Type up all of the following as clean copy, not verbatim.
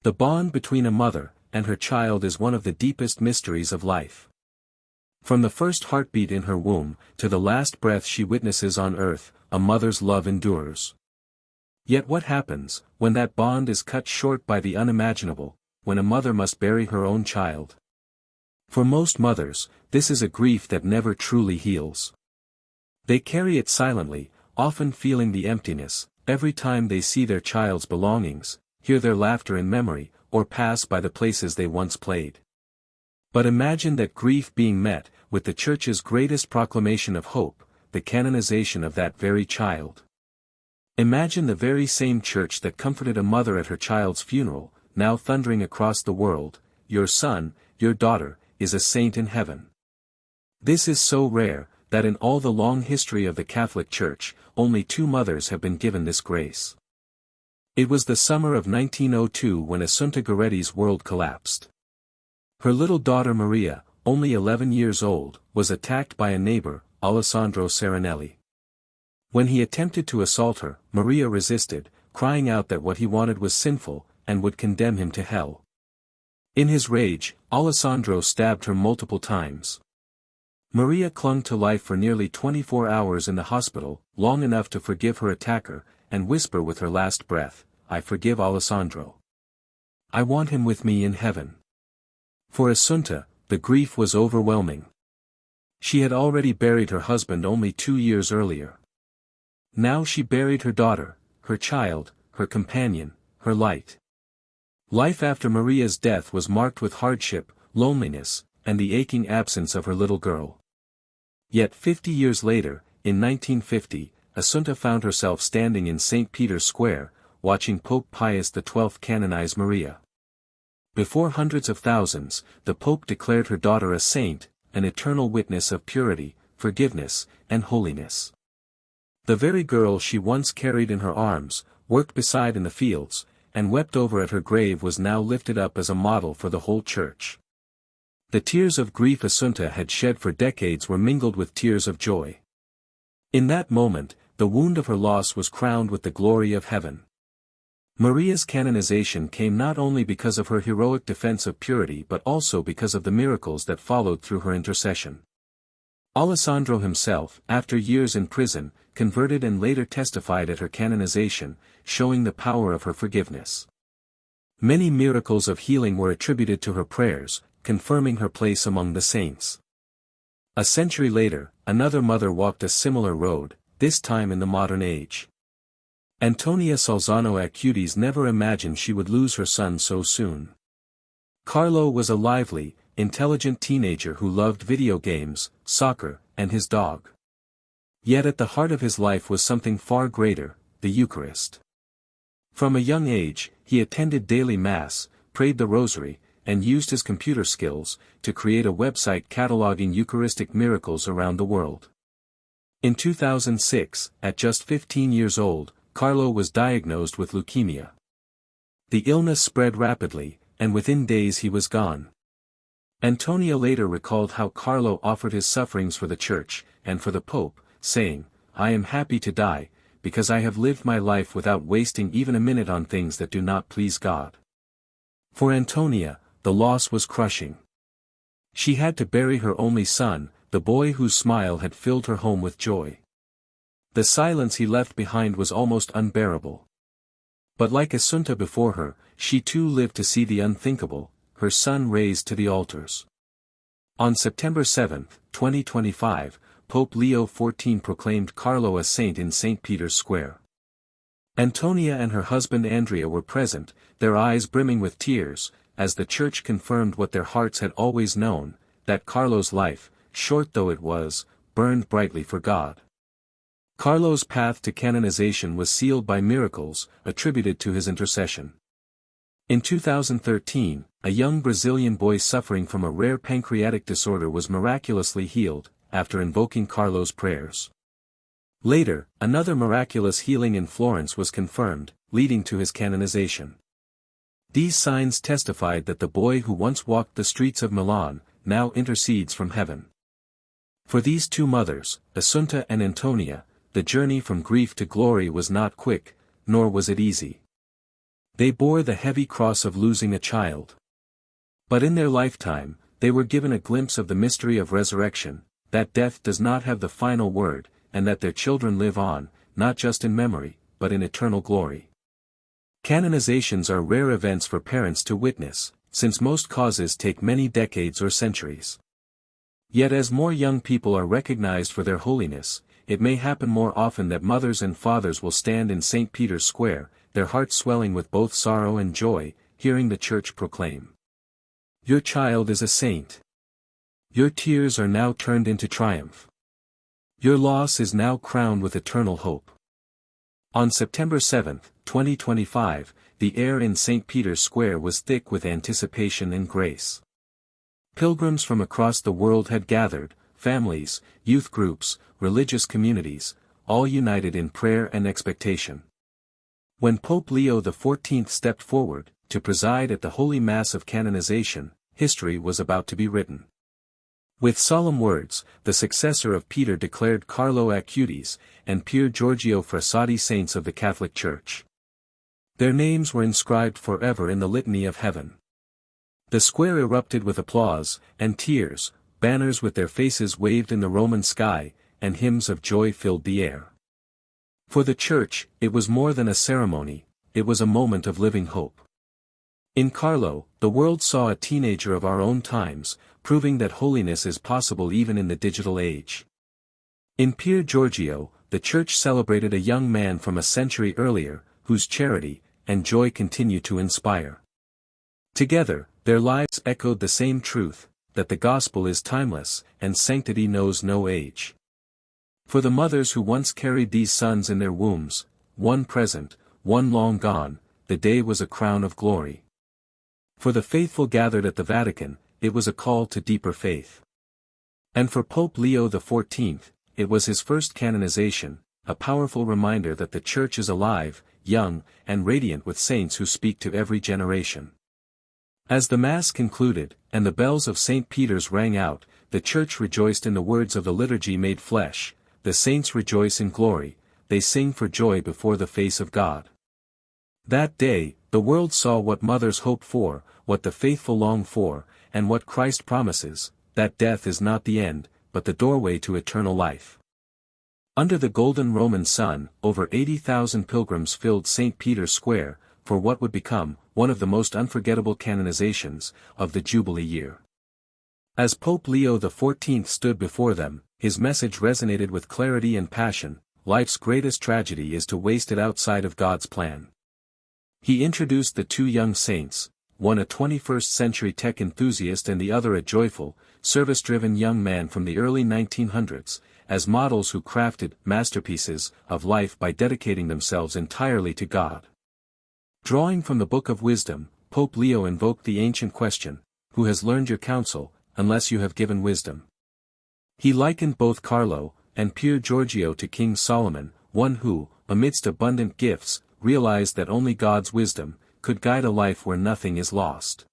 The bond between a mother and her child is one of the deepest mysteries of life. From the first heartbeat in her womb to the last breath she witnesses on earth, a mother's love endures. Yet what happens when that bond is cut short by the unimaginable, when a mother must bury her own child? For most mothers, this is a grief that never truly heals. They carry it silently, often feeling the emptiness, every time they see their child's belongings, hear their laughter in memory, or pass by the places they once played. But imagine that grief being met with the Church's greatest proclamation of hope, the canonization of that very child. Imagine the very same Church that comforted a mother at her child's funeral, now thundering across the world, "Your son, your daughter, is a saint in heaven." This is so rare, that in all the long history of the Catholic Church, only 2 mothers have been given this grace. It was the summer of 1902 when Assunta Goretti's world collapsed. Her little daughter Maria, only 11 years old, was attacked by a neighbor, Alessandro Serenelli. When he attempted to assault her, Maria resisted, crying out that what he wanted was sinful, and would condemn him to hell. In his rage, Alessandro stabbed her multiple times. Maria clung to life for nearly 24 hours in the hospital, long enough to forgive her attacker, and whisper with her last breath, "I forgive Alessandro. I want him with me in heaven." For Assunta, the grief was overwhelming. She had already buried her husband only 2 years earlier. Now she buried her daughter, her child, her companion, her light. Life after Maria's death was marked with hardship, loneliness, and the aching absence of her little girl. Yet 50 years later, in 1950, Assunta found herself standing in St. Peter's Square, watching Pope Pius XII canonize Maria. Before hundreds of thousands, the Pope declared her daughter a saint, an eternal witness of purity, forgiveness, and holiness. The very girl she once carried in her arms, worked beside in the fields, and wept over at her grave was now lifted up as a model for the whole Church. The tears of grief Assunta had shed for decades were mingled with tears of joy. In that moment, the wound of her loss was crowned with the glory of heaven. Maria's canonization came not only because of her heroic defense of purity but also because of the miracles that followed through her intercession. Alessandro himself, after years in prison, converted and later testified at her canonization, showing the power of her forgiveness. Many miracles of healing were attributed to her prayers, confirming her place among the saints. A century later, another mother walked a similar road, this time in the modern age. Antonia Salzano Acutis never imagined she would lose her son so soon. Carlo was a lively, intelligent teenager who loved video games, soccer, and his dog. Yet at the heart of his life was something far greater, the Eucharist. From a young age, he attended daily Mass, prayed the Rosary, and used his computer skills to create a website cataloging Eucharistic miracles around the world. In 2006, at just 15 years old, Carlo was diagnosed with leukemia. The illness spread rapidly, and within days he was gone. Antonia later recalled how Carlo offered his sufferings for the Church, and for the Pope, saying, "I am happy to die, because I have lived my life without wasting even a minute on things that do not please God." For Antonia, the loss was crushing. She had to bury her only son, the boy whose smile had filled her home with joy. The silence he left behind was almost unbearable. But like Assunta before her, she too lived to see the unthinkable, her son raised to the altars. On September 7, 2025, Pope Leo XIV proclaimed Carlo a saint in St. Peter's Square. Antonia and her husband Andrea were present, their eyes brimming with tears, as the Church confirmed what their hearts had always known, that Carlo's life, short though it was, burned brightly for God. Carlo's path to canonization was sealed by miracles, attributed to his intercession. In 2013, a young Brazilian boy suffering from a rare pancreatic disorder was miraculously healed, after invoking Carlo's prayers. Later, another miraculous healing in Florence was confirmed, leading to his canonization. These signs testified that the boy who once walked the streets of Milan, now intercedes from heaven. For these 2 mothers, Assunta and Antonia, the journey from grief to glory was not quick, nor was it easy. They bore the heavy cross of losing a child. But in their lifetime, they were given a glimpse of the mystery of resurrection, that death does not have the final word, and that their children live on, not just in memory, but in eternal glory. Canonizations are rare events for parents to witness, since most causes take many decades or centuries. Yet as more young people are recognized for their holiness, it may happen more often that mothers and fathers will stand in St. Peter's Square, their hearts swelling with both sorrow and joy, hearing the Church proclaim, "Your child is a saint. Your tears are now turned into triumph. Your loss is now crowned with eternal hope." On September 7, 2025, the air in St. Peter's Square was thick with anticipation and grace. Pilgrims from across the world had gathered, families, youth groups, religious communities, all united in prayer and expectation. When Pope Leo XIV stepped forward, to preside at the Holy Mass of Canonization, history was about to be written. With solemn words, the successor of Peter declared Carlo Acutis and Pier Giorgio Frassati saints of the Catholic Church. Their names were inscribed forever in the litany of heaven. The square erupted with applause and tears, banners with their faces waved in the Roman sky, and hymns of joy filled the air. For the Church, it was more than a ceremony, it was a moment of living hope. In Carlo, the world saw a teenager of our own times, proving that holiness is possible even in the digital age. In Pier Giorgio, the Church celebrated a young man from a century earlier, whose charity and joy continue to inspire. Together, their lives echoed the same truth, that the gospel is timeless, and sanctity knows no age. For the mothers who once carried these sons in their wombs, one present, one long gone, the day was a crown of glory. For the faithful gathered at the Vatican, it was a call to deeper faith. And for Pope Leo XIV, it was his first canonization, a powerful reminder that the Church is alive, young, and radiant with saints who speak to every generation. As the Mass concluded, and the bells of St. Peter's rang out, the Church rejoiced in the words of the liturgy made flesh, "The saints rejoice in glory, they sing for joy before the face of God." That day, the world saw what mothers hope for, what the faithful long for, and what Christ promises, that death is not the end, but the doorway to eternal life. Under the golden Roman sun, over 80,000 pilgrims filled St. Peter's Square, for what would become one of the most unforgettable canonizations of the Jubilee year. As Pope Leo XIV stood before them, his message resonated with clarity and passion: life's greatest tragedy is to waste it outside of God's plan. He introduced the two young saints, one a 21st-century tech enthusiast and the other a joyful, service-driven young man from the early 1900s, as models who crafted masterpieces of life by dedicating themselves entirely to God. Drawing from the Book of Wisdom, Pope Leo invoked the ancient question, "Who has learned your counsel, unless you have given wisdom?" He likened both Carlo and Pier Giorgio to King Solomon, one who, amidst abundant gifts, realized that only God's wisdom could guide a life where nothing is lost.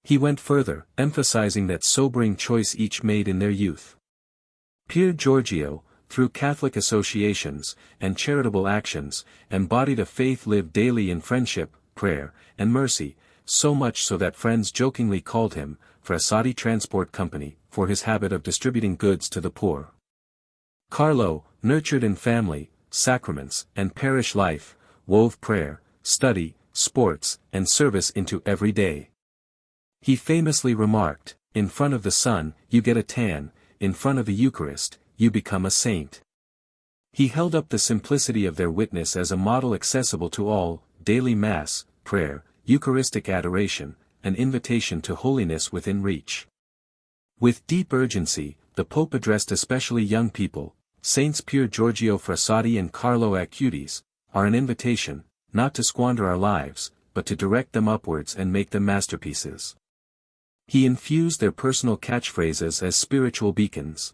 He went further, emphasizing that sobering choice each made in their youth. Pier Giorgio, through Catholic associations and charitable actions, embodied a faith lived daily in friendship, prayer, and mercy, so much so that friends jokingly called him Frassati Transport Company, for his habit of distributing goods to the poor. Carlo, nurtured in family, sacraments, and parish life, wove prayer, study, sports, and service into every day. He famously remarked, "In front of the sun, you get a tan, in front of the Eucharist, you become a saint." He held up the simplicity of their witness as a model accessible to all: daily Mass, prayer, Eucharistic adoration, an invitation to holiness within reach. With deep urgency, the Pope addressed especially young people. Saints Pier Giorgio Frassati and Carlo Acutis are an invitation, not to squander our lives, but to direct them upwards and make them masterpieces. He infused their personal catchphrases as spiritual beacons.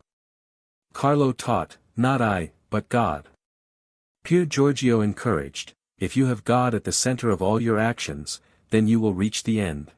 Carlo taught, "Not I, but God." Pier Giorgio encouraged, "If you have God at the center of all your actions, then you will reach the end."